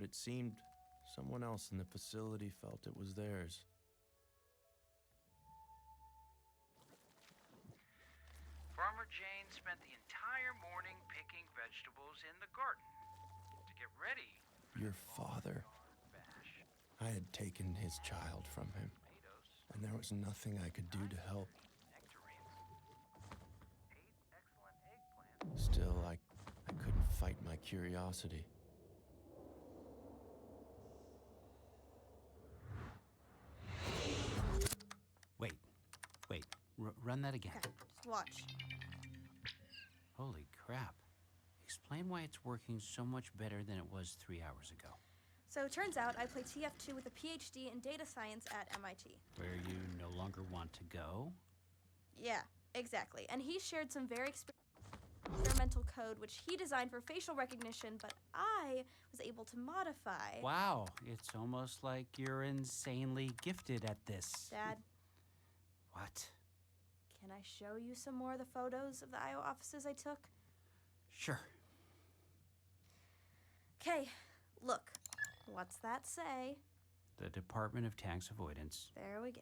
it seemed someone else in the facility felt it was theirs. Farmer Jane spent the entire morning picking vegetables in the garden to get ready for Your the father. bash. I had taken his child from him, Tomatoes, and there was nothing I could do to help. nectarines, 8 excellent eggplants. Still, I couldn't fight my curiosity. Wait, run that again. Okay, just watch. Holy crap. Explain why it's working so much better than it was 3 hours ago. So it turns out I play TF2 with a PhD in data science at MIT. Where you no longer want to go? Yeah, exactly. And he shared some very experimental code which he designed for facial recognition, but I was able to modify. Wow, it's almost like you're insanely gifted at this. Dad, What? can I show you some more of the photos of the IO offices I took? Sure. Okay, look. What's that say? The Department of Tax Avoidance. There we go.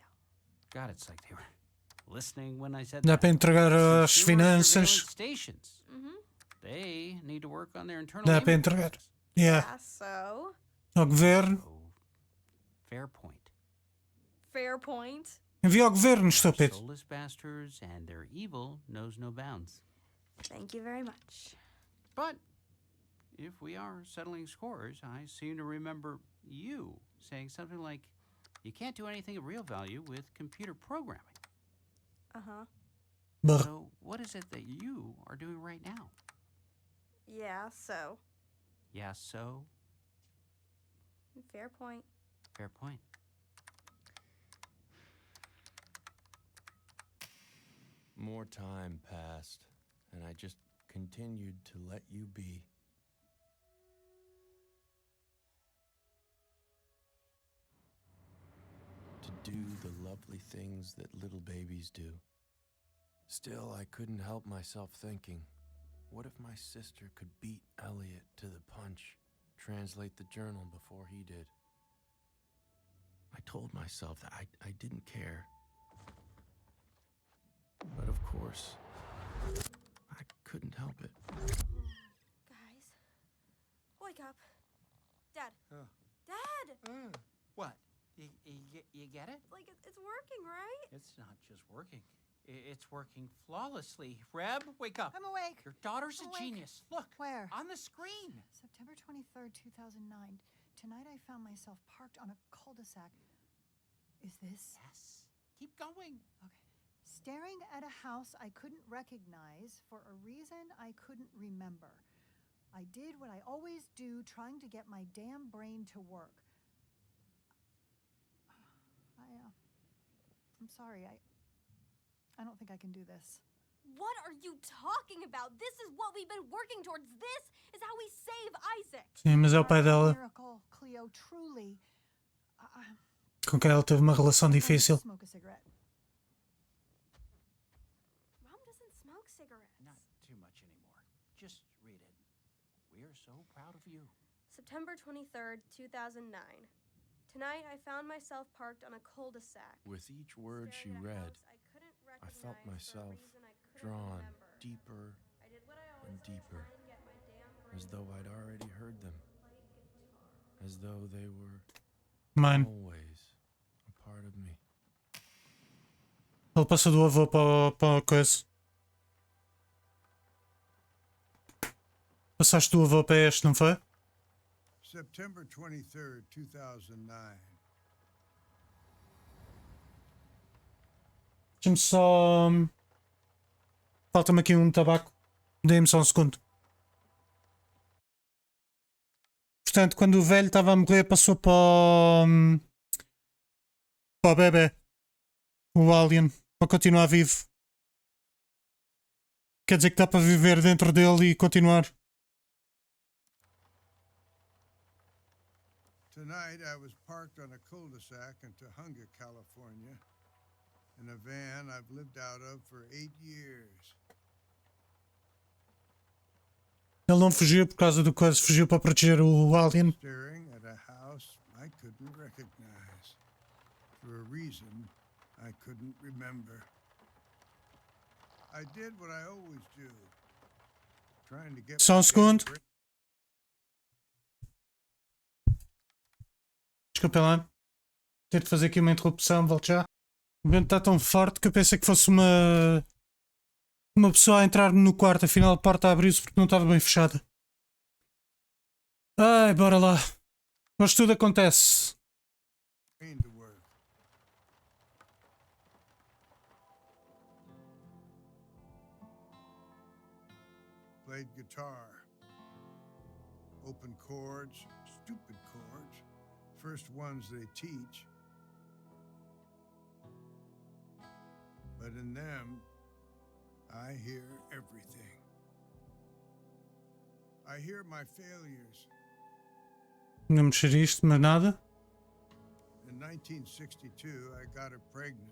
God, it's like they were listening when I said Dá that. para entregar as Consumer finanças. surveillance stations. Mm-hmm. They need to work on their internal Dá para image. entregar. Yeah. Yeah, so... Ao governo. Oh, fair point. Fair point. Envia ao governo, Our estúpido. soulless bastards and their evil knows no bounds. Thank you very much. But if we are settling scores, I seem to remember you saying something like, you can't do anything of real value with computer programming. Uh-huh. Brr. So what is it that you are doing right now? Yeah, so... Yeah, so? Fair point. Fair point. More time passed, and I just continued to let you be. To do the lovely things that little babies do. Still, I couldn't help myself thinking, what if my sister could beat Elliot to the punch, translate the journal before he did? I told myself that I didn't care. But of course, I couldn't help it. Guys, wake up. Dad. Oh. Dad! What? You get it? Like, it's working, right? It's not just working. It's working flawlessly. Reb, wake up. I'm awake. Your daughter's I'm a awake. genius. Look. Where? On the screen. September 23rd, 2009. Tonight I found myself parked on a cul-de-sac. Is this? Yes. Keep going. Okay. Staring at a house I couldn't recognize for a reason I couldn't remember. I did what I always do, trying to get my damn brain to work. I'm sorry. I don't think I can do this. What are you talking about? This is what we've been working towards. This is how we save Isaac. Sim, mas é o pai dela Miracle, Cleo, truly. com quem ela teve uma relação difícil. Smoke a cigarette. Mom doesn't smoke cigarettes. Not too much anymore. Just read it. We are so proud of you. September 23rd, 2009. Tonight I found myself parked on a cul-de-sac. With each word she Staring at a read, house I couldn't I felt recognize for a myself reason I couldn't drawn remember. deeper I did what I and always do, deeper, try and get my damn brain as though I'd already heard them, played guitar. as though they were Mano, always a part of me. ele passou do avô para a coisa. Passaste do avô para este, não foi? September 23rd, 2009. Deixa-me só. Falta-me aqui um tabaco. Dê-me só um segundo. Portanto, quando o velho estava a morrer, passou para o bebê. O alien. Para continuar vivo. Quer dizer que dá para viver dentro dele e continuar. Tonight I was parked on a cul-de-sac in Tahunga, California, in a van I've lived out of for 8 years. Ele não fugiu por causa do coisa, fugiu para proteger o alien. Staring at a house I couldn't recognize for a reason I couldn't remember. I did what I always do, trying to get Só my um segundo. damn Desculpa lá. Ter de fazer aqui uma interrupção, volto já. O vento está tão forte que eu pensei que fosse uma pessoa a entrar no quarto, afinal a porta abriu-se porque não estava bem fechada. Ai, bora lá. Mas tudo acontece. brain to work. Played guitar. Open chords, stupid chords. First ones they teach. But in them, I hear everything. I hear my failures. Não mexer isto, mas nada. In 1962, I got her pregnant.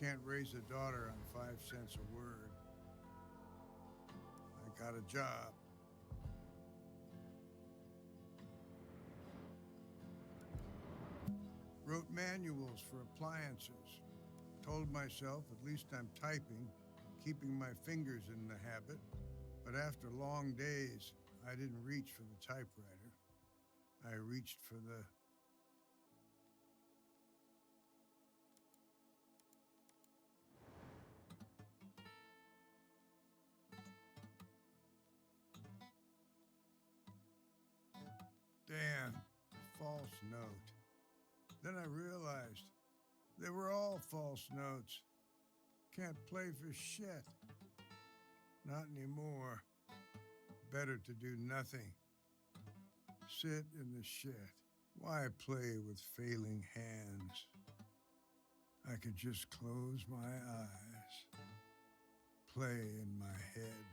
Can't raise a daughter on 5 cents a word. I got a job. Wrote manuals for appliances. Told myself at least I'm typing, keeping my fingers in the habit. But after long days, I didn't reach for the typewriter. I reached for the damn false note. Then I realized they were all false notes. Can't play for shit. Not anymore. Better to do nothing. Sit in the shit. Why play with failing hands? I could just close my eyes. Play in my head.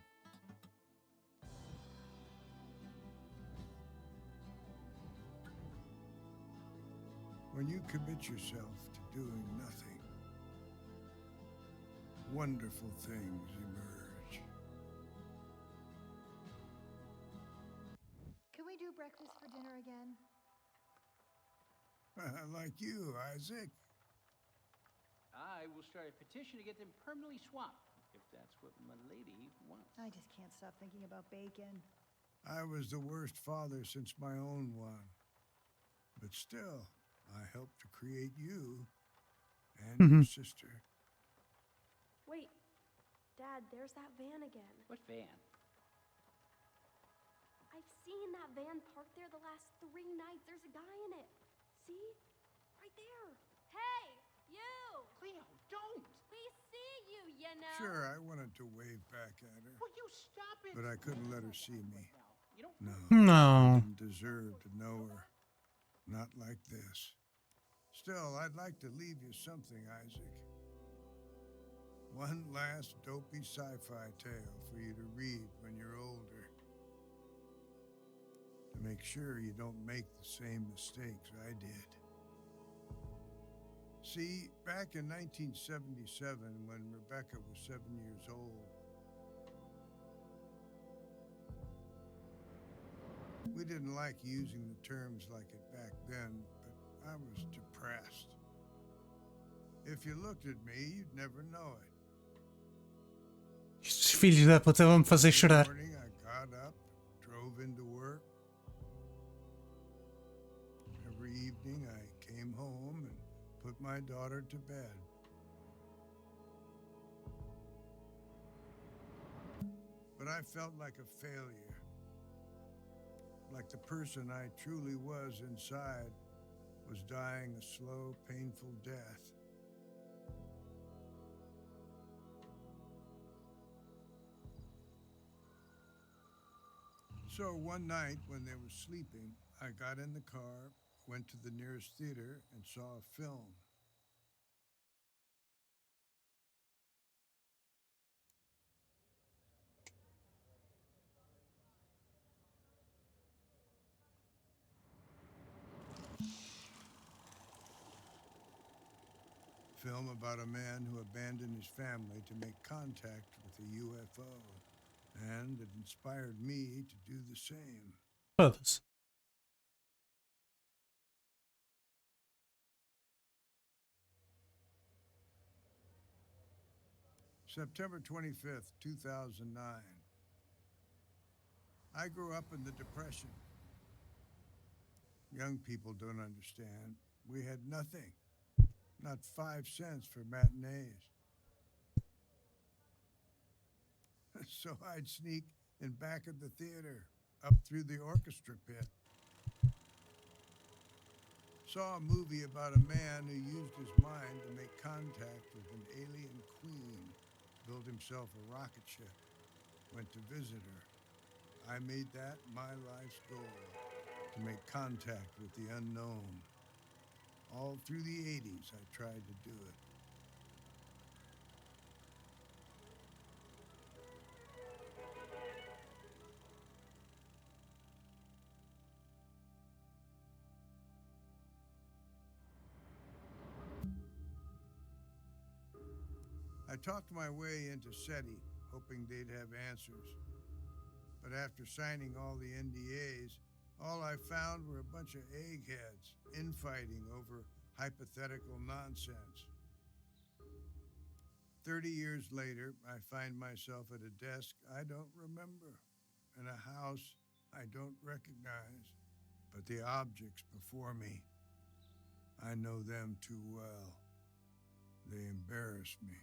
When you commit yourself to doing nothing, wonderful things emerge. Can we do breakfast for dinner again? Like you, Isaac. I will start a petition to get them permanently swamped, if that's what my lady wants. I just can't stop thinking about bacon. I was the worst father since my own one. But still, I helped to create you and your sister. Wait, Dad, there's that van again. What van? I've seen that van parked there the last 3 nights. There's a guy in it. See? Right there. Hey, you! Cleo, don't! We see you, you know. Sure, I wanted to wave back at her, Will you stop it? but I couldn't let her see me. You don't No, No. didn't deserve to know her. Not like this. Still, I'd like to leave you something, Isaac. One last dopey sci-fi tale for you to read when you're older. To make sure you don't make the same mistakes I did. See, back in 1977, when Rebecca was 7 years old, we didn't like using the terms like it back then, but I was depressed. If you looked at me, you'd never know it. Estes filhos da puta vão me fazer Every chorar. morning I got up, drove into work. Every evening I came home and put my daughter to bed. But I felt like a failure. Like the person I truly was inside was dying a slow, painful death. So one night when they were sleeping, I got in the car, went to the nearest theater, and saw a film. Film about a man who abandoned his family to make contact with a UFO. And it inspired me to do the same. Foda-se. September 25th, 2009. I grew up in the Depression. Young people don't understand. We had nothing. Not 5 cents for matinees. So I'd sneak in back of the theater, up through the orchestra pit. Saw a movie about a man who used his mind to make contact with an alien queen, built himself a rocket ship, went to visit her. I made that my life's goal, to make contact with the unknown. All through the 80s, I tried to do it. I talked my way into SETI, hoping they'd have answers. But after signing all the NDAs, all I found were a bunch of eggheads infighting over hypothetical nonsense. 30 years later, I find myself at a desk I don't remember, in a house I don't recognize. But the objects before me, I know them too well. They embarrass me.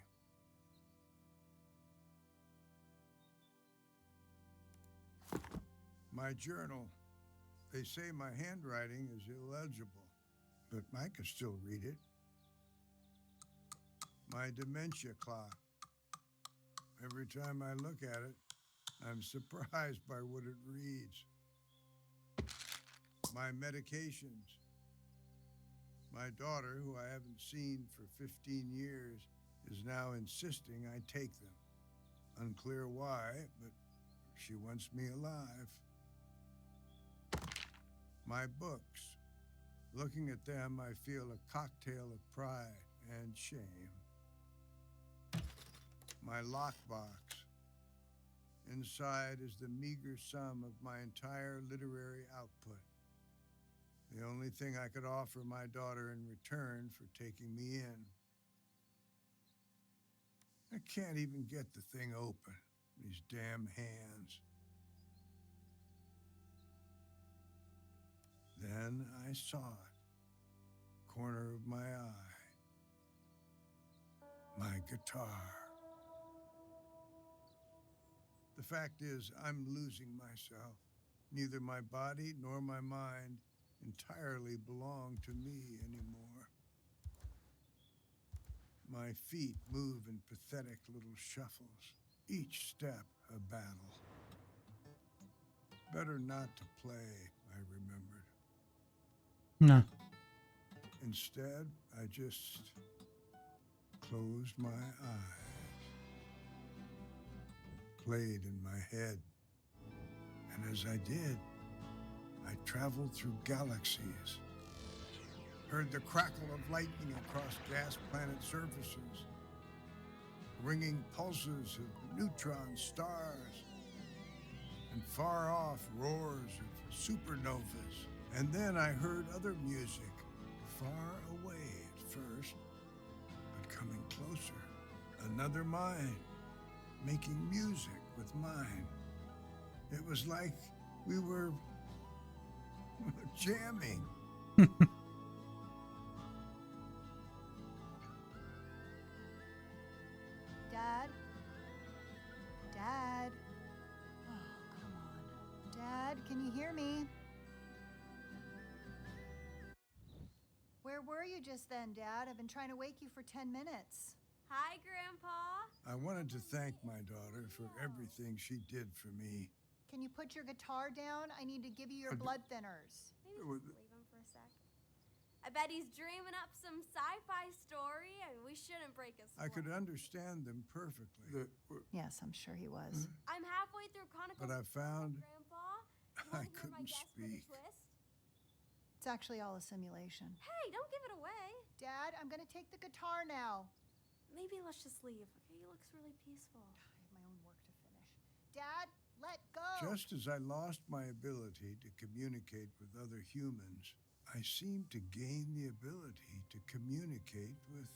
My journal. They say my handwriting is illegible, but I can still read it. My dementia clock. Every time I look at it, I'm surprised by what it reads. My medications. My daughter, who I haven't seen for 15 years, is now insisting I take them. Unclear why, but she wants me alive. My books. Looking at them, I feel a cocktail of pride and shame. My lockbox. Inside is the meager sum of my entire literary output. The only thing I could offer my daughter in return for taking me in. I can't even get the thing open. These damn hands. Then I saw it. Corner of my eye. My guitar. The fact is, I'm losing myself. Neither my body nor my mind entirely belong to me anymore. My feet move in pathetic little shuffles, each step a battle. Better not to play, I remembered. No. Instead, I just closed my eyes, played in my head, and as I did, I traveled through galaxies, heard the crackle of lightning across gas planet surfaces, ringing pulses of neutron stars, and far off roars of supernovas. And then I heard other music, far away at first, but coming closer. Another mind, making music with mine. It was like we were jamming. Dad? Dad? Oh, come on. Dad, can you hear me? Where were you just then, Dad? I've been trying to wake you for 10 minutes. Hi, Grandpa. I wanted to thank my daughter for everything she did for me. Can you put your guitar down? I need to give you your blood thinners. Maybe just leave him for a sec. I bet he's dreaming up some sci-fi story. I mean, we shouldn't break his I could flow. understand them perfectly. Yes, I'm sure he was. I'm halfway through Chronicles But I of found Grandpa. I You wanna hear my couldn't guess for the speak. twist? It's actually all a simulation. Hey, don't give it away. Dad, I'm gonna take the guitar now. Maybe let's just leave, okay? He looks really peaceful. I have my own work to finish. Dad, let go. Just as I lost my ability to communicate with other humans, I seemed to gain the ability to communicate with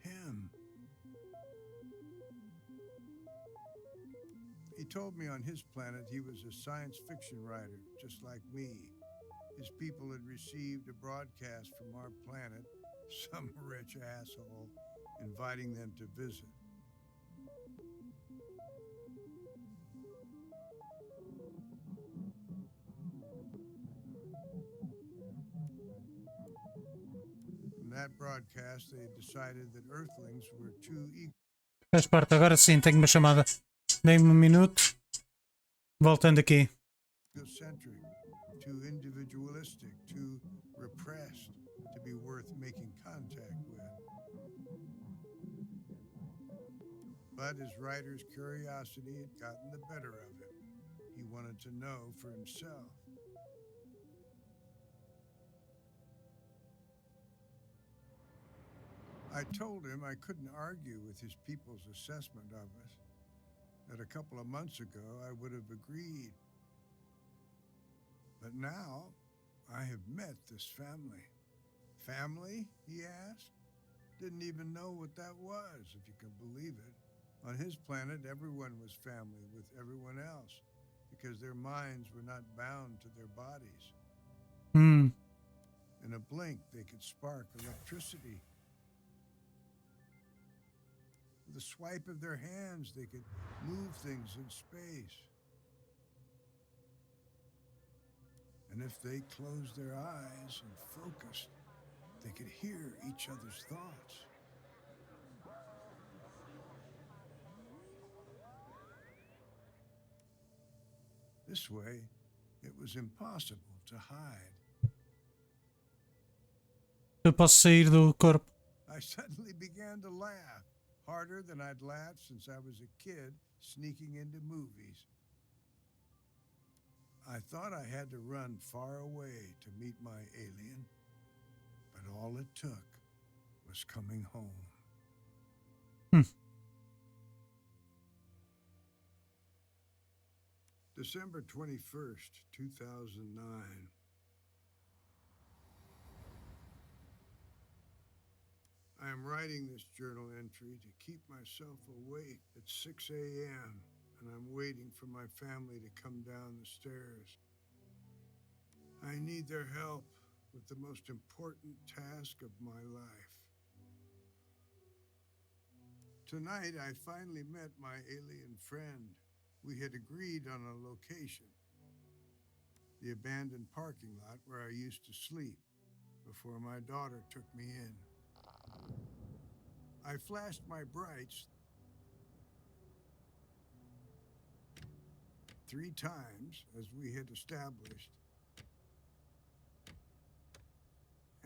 him. He told me on his planet he was a science fiction writer, just like me. His people had received a broadcast from our planet, some rich asshole, inviting them to visit. From that broadcast, they had decided that Earthlings were too Faz parte, agora sim, tenho uma chamada. Dei-me um minuto. Voltando aqui. egocentric, too individualistic, too repressed to be worth making contact with. But his writer's curiosity had gotten the better of him. He wanted to know for himself. I told him I couldn't argue with his people's assessment of us, that a couple of months ago I would have agreed. But now I have met this family. Family? He asked. Didn't even know what that was, if you can believe it. On his planet, everyone was family with everyone else because their minds were not bound to their bodies. Hmm. In a blink, they could spark electricity. With a swipe of their hands, they could move things in space. And if they closed their eyes and focused, they could hear each other's thoughts. This way, it was impossible to hide. Eu posso sair do corpo. I suddenly began to laugh, harder than I'd laughed since I was a kid sneaking into movies. I thought I had to run far away to meet my alien, but all it took was coming home. December 21st, 2009. I am writing this journal entry to keep myself awake at 6 a.m., and I'm waiting for my family to come down the stairs. I need their help with the most important task of my life. Tonight, I finally met my alien friend. We had agreed on a location, the abandoned parking lot where I used to sleep before my daughter took me in. I flashed my brights 3 times, as we had established.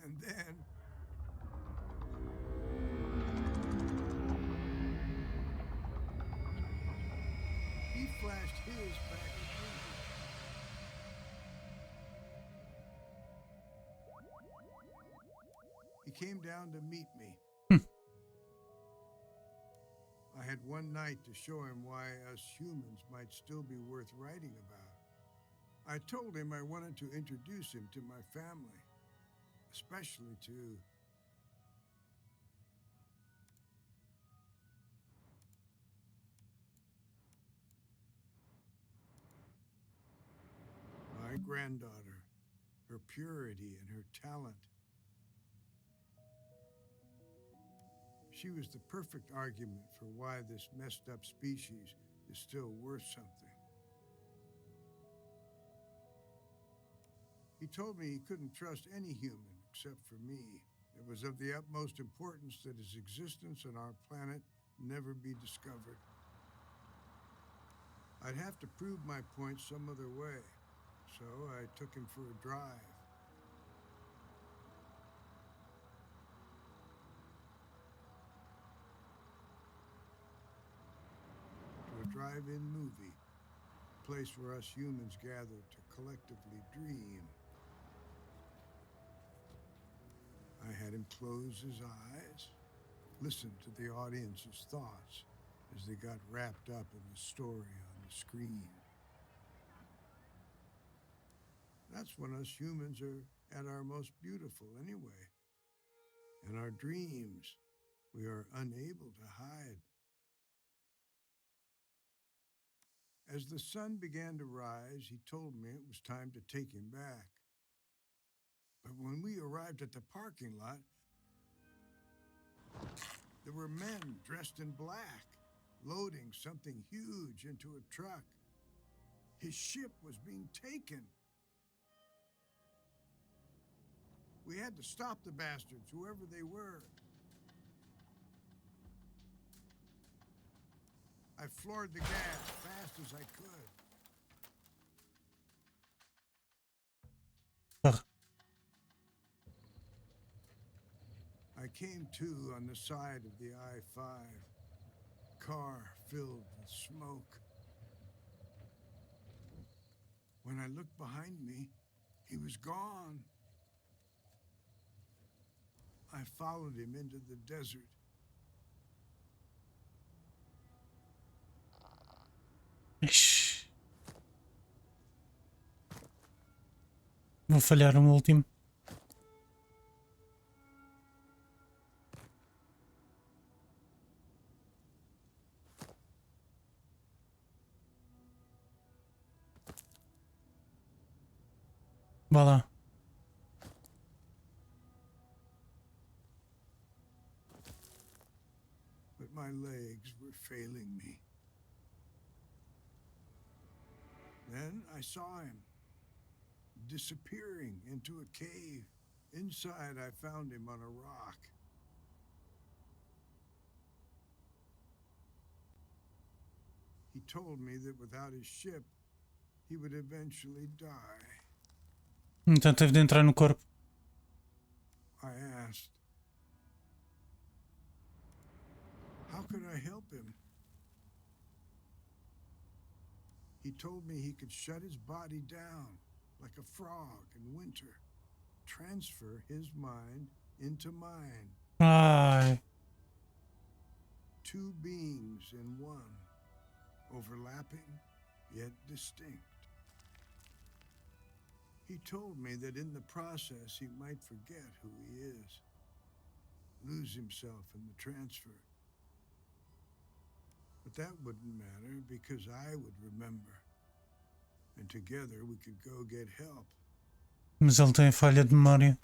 And then he flashed his back at me. He came down to meet me. I had one night to show him why us humans might still be worth writing about. I told him I wanted to introduce him to my family, especially to my granddaughter, her purity and her talent. She was the perfect argument for why this messed up species is still worth something. He told me he couldn't trust any human except for me. It was of the utmost importance that his existence on our planet never be discovered. I'd have to prove my point some other way, so I took him for a drive. To a drive-in movie, a place where us humans gather to collectively dream. I had him close his eyes, listen to the audience's thoughts as they got wrapped up in the story on the screen. That's when us humans are at our most beautiful anyway. In our dreams, we are unable to hide. As the sun began to rise, he told me it was time to take him back. But when we arrived at the parking lot, there were men dressed in black, loading something huge into a truck. His ship was being taken. We had to stop the bastards, whoever they were. I floored the gas fast as I could. Porra. I came to on the side of the I-5. Car filled with smoke. When I looked behind me, he was gone. I followed him into the desert. Ixi. Vou falhar no último. Vá lá. But my legs were failing me. Then I saw him disappearing into a cave. Inside, I found him on a rock. He told me that without his ship, he would eventually die. Então teve de entrar no corpo. I asked, how could I help him? He told me he could shut his body down like a frog in winter, transfer his mind into mine. Ai. Two beings in one, overlapping yet distinct. He told me that in the process he might forget who he is, lose himself in the transfer. But that wouldn't matter because I would remember. And together we could go get help. Mas ele tem falha de memória.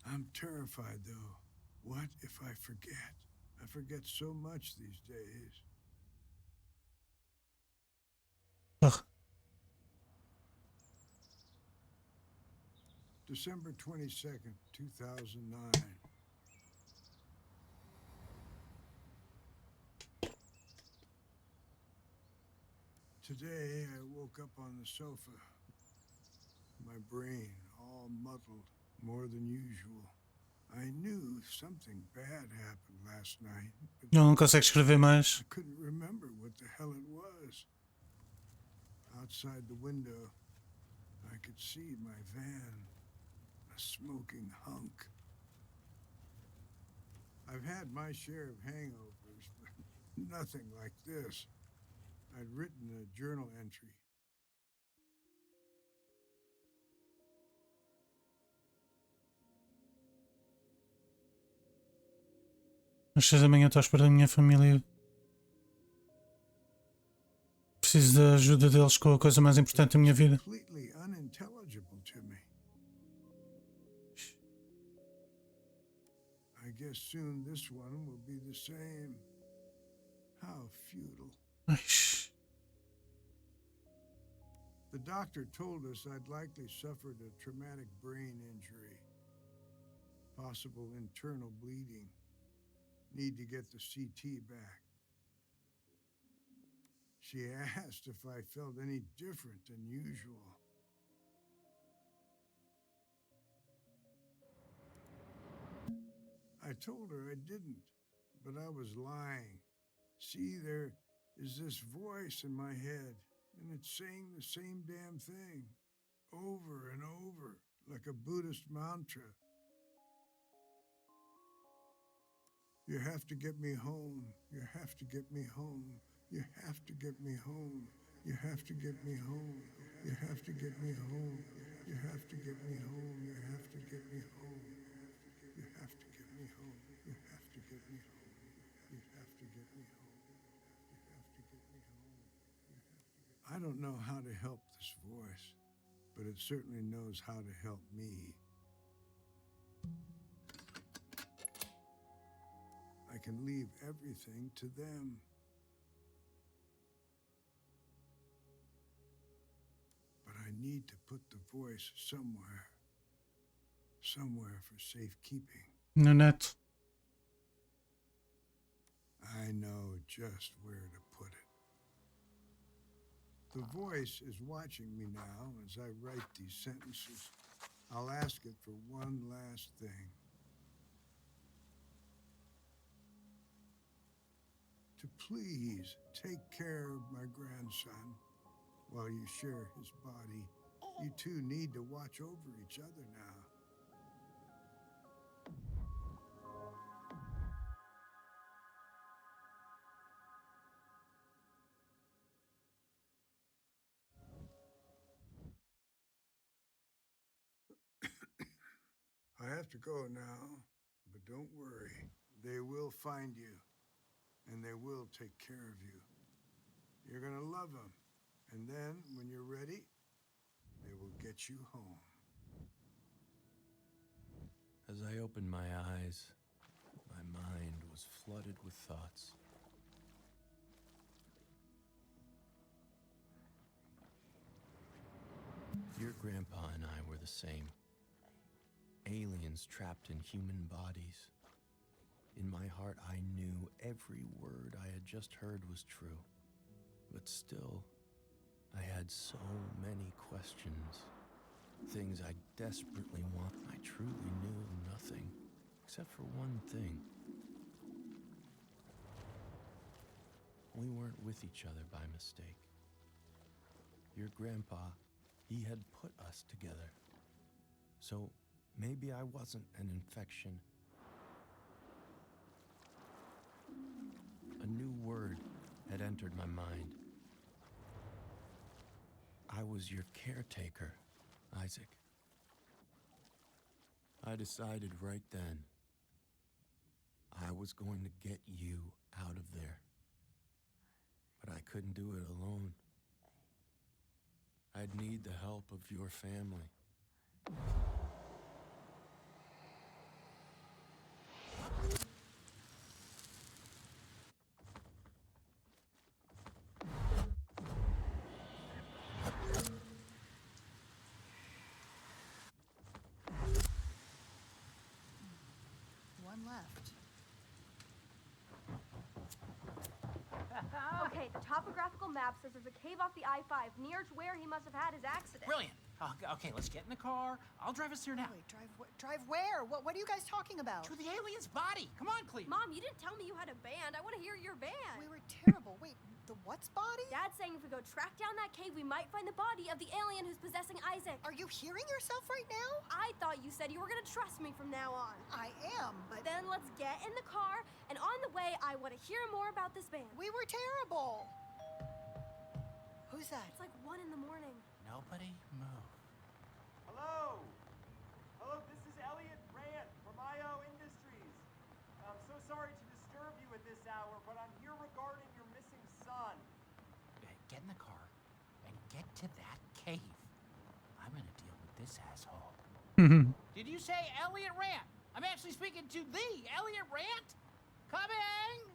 I'm terrified though. What if I forget? I forget so much these days. Porra. December 22nd, 2009. Today I woke up on the sofa. My brain all muddled, more than usual. I knew something bad happened last night, but Ele não consegue escrever mais. I couldn't remember what the hell it was. Outside the window, I could see my van, a smoking hunk. I've had my share of hangovers, but nothing like this. I'd written a journal entry. Às 6 da manhã estou à espera da minha família. Preciso da ajuda deles com a coisa mais importante da minha vida. Completely unintelligible to me. I guess soon this one will be the same. How futile. Ai. The doctor told us I'd likely suffered a traumatic brain injury. Possible internal bleeding. Need to get the CT back. She asked if I felt any different than usual. I told her I didn't, but I was lying. See, there is this voice in my head, and it's saying the same damn thing, over and over, like a Buddhist mantra. You have to get me home. You have to get me home. You have to get me home. You have to get me home. You have to get me home. You have to get me home. You have to get me home. You have to get me home. You have to get me home. You have to get me home. You have to get me home. don't know how to help this voice, but it certainly knows how to help me. I can leave everything to them. But I need to put the voice somewhere. Somewhere for safekeeping. No net. I know just where to put it. The voice is watching me now as I write these sentences. I'll ask it for one last thing. To please take care of my grandson while you share his body. You two need to watch over each other now. I have to go now, but don't worry. They will find you, and they will take care of you. You're gonna love them, and then, when you're ready, they will get you home. As I opened my eyes, my mind was flooded with thoughts. Your grandpa and I were the same. Aliens trapped in human bodies. In my heart, I knew every word I had just heard was true. But still, I had so many questions. Things I desperately want. I truly knew nothing, except for one thing. We weren't with each other by mistake. Your grandpa, he had put us together. So maybe I wasn't an infection. A new word had entered my mind. I was your caretaker, Isaac. I decided right then I was going to get you out of there. But I couldn't do it alone. I'd need the help of your family. One left. Okay, the topographical map says there's a cave off the I-5 near to where he must have had his accident. Brilliant. Okay, let's get in the car. I'll drive us there now. Wait, drive where? What are you guys talking about? To the alien's body. Come on, Cleve. Mom, you didn't tell me you had a band. I want to hear your band. We were terrible. Wait, the what's body? Dad's saying if we go track down that cave, we might find the body of the alien who's possessing Isaac. Are you hearing yourself right now? I thought you said you were gonna trust me from now on. I am, but Then let's get in the car, and on the way, I want to hear more about this band. we were terrible. Who's that? It's like 1 in the morning. Nobody move. Hello! Hello, this is Elliot Rand from IO Industries. I'm so sorry to disturb you at this hour, but I'm here regarding your missing son. Get in the car and get to that cave. I'm gonna deal with this asshole. Did you say Elliot Rand? I'm actually speaking to the Elliot Rand. Coming!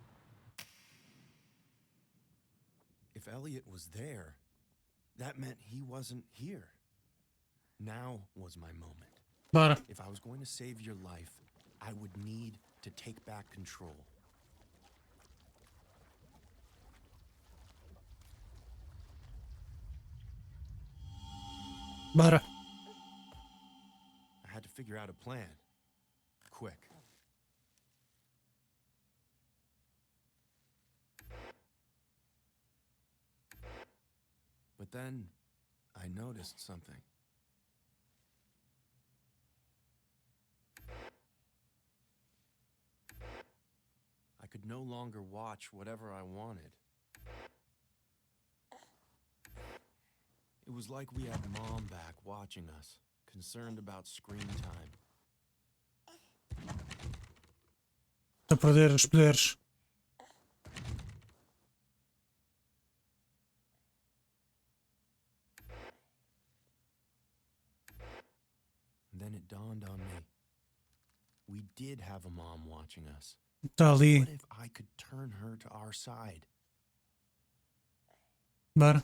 If Elliot was there, that meant he wasn't here. Now was my moment. Bora. If I was going to save your life, I would need to take back control. Bora. I had to figure out a plan. Quick. But then, I noticed something. I could no longer watch whatever I wanted. It was like we had Mom back watching us, concerned about screen time. A perder os poderes. then it dawned on me. We did have a mom watching us. Está ali. What if I could turn her to our side? Bora.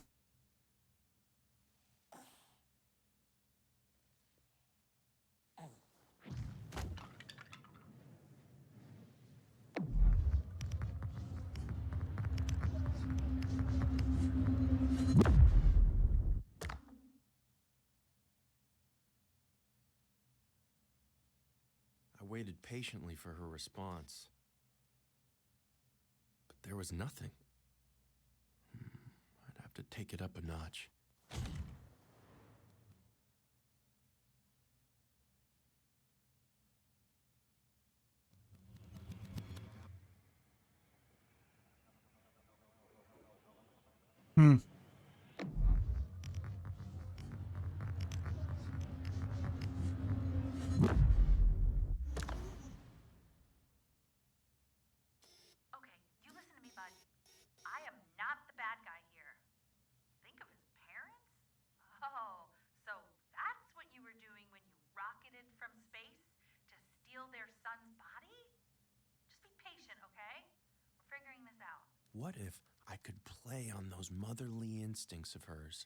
I waited patiently for her response. But there was nothing. I'd have to take it up a notch. Hmm. Okay, you listen to me, bud. I am not the bad guy here. Think of his parents? Oh, so that's what you were doing when you rocketed from space to steal their son's body? Just be patient, okay? We're figuring this out. What if I could play on those motherly instincts of hers?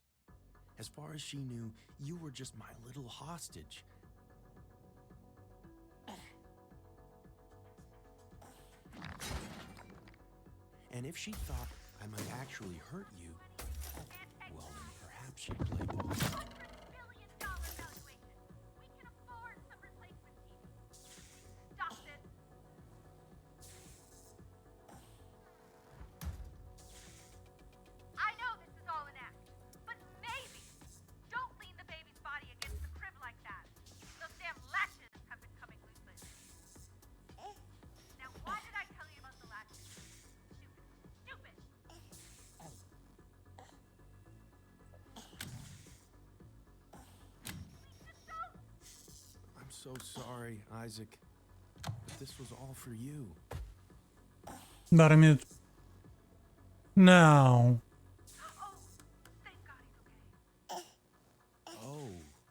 As far as she knew, you were just my little hostage. And if she thought I might actually hurt you, well, then perhaps she'd play ball. $100 billion valuation. We can afford some replacement TV. Stop this. I know this is all an act, but maybe don't lean the baby's body against the crib like that. Those damn latches have been coming loose lately. Now, why did I tell you about the latches? Stupid. Just don't. I'm so sorry, Isaac. But this was all for you. Bora, miúdo. Não. Oh, thank God he's okay. Oh,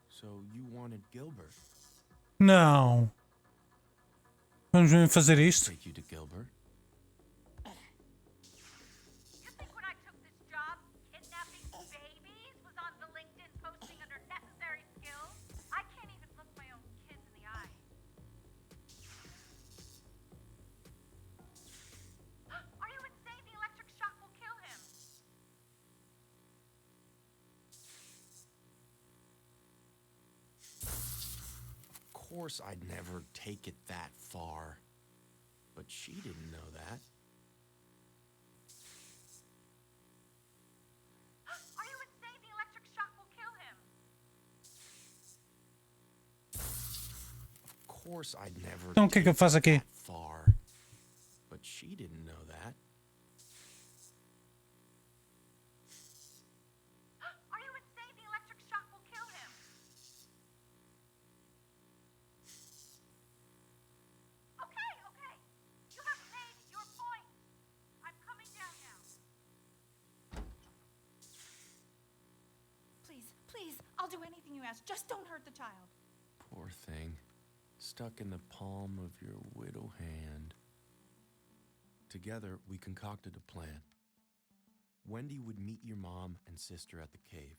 so you wanted Gilbert. Não. Vamos mesmo fazer isto? Take you to Gilbert. You think when I took this job, kidnapping babies was on the LinkedIn posting under necessary skills? I can't even look my own kids in the eye. Are you insane? The electric shock will kill him. Of course I'd never take it that far. But she didn't know that. Are you insane? The electric shock will kill him. Of course I'd never Então o que é que eu faço aqui? that far. But she didn't know that. Are you insane? The electric shock will kill him. Okay, okay. You have made your point. I'm coming down now. Please, please, I'll do anything you ask. Just don't hurt the child. Poor thing. Stuck in the palm of your widow hand. Together, we concocted a plan. Wendy would meet your mom and sister at the cave.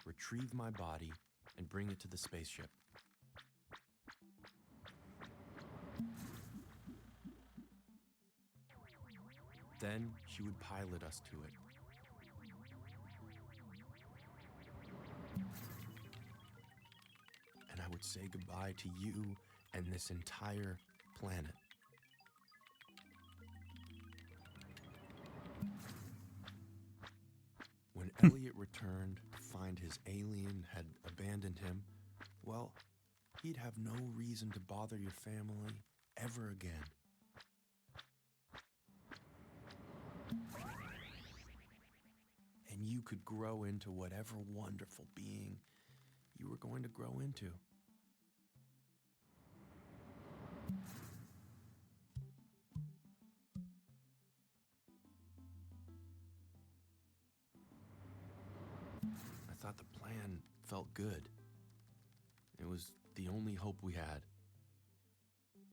Retrieve my body and bring it to the spaceship. Then she would pilot us to it. And I would say goodbye to you and this entire planet. When Elliot returned to find his alien had abandoned him, well, he'd have no reason to bother your family ever again. And you could grow into whatever wonderful being you were going to grow into. I thought the plan felt good. It was the only hope we had.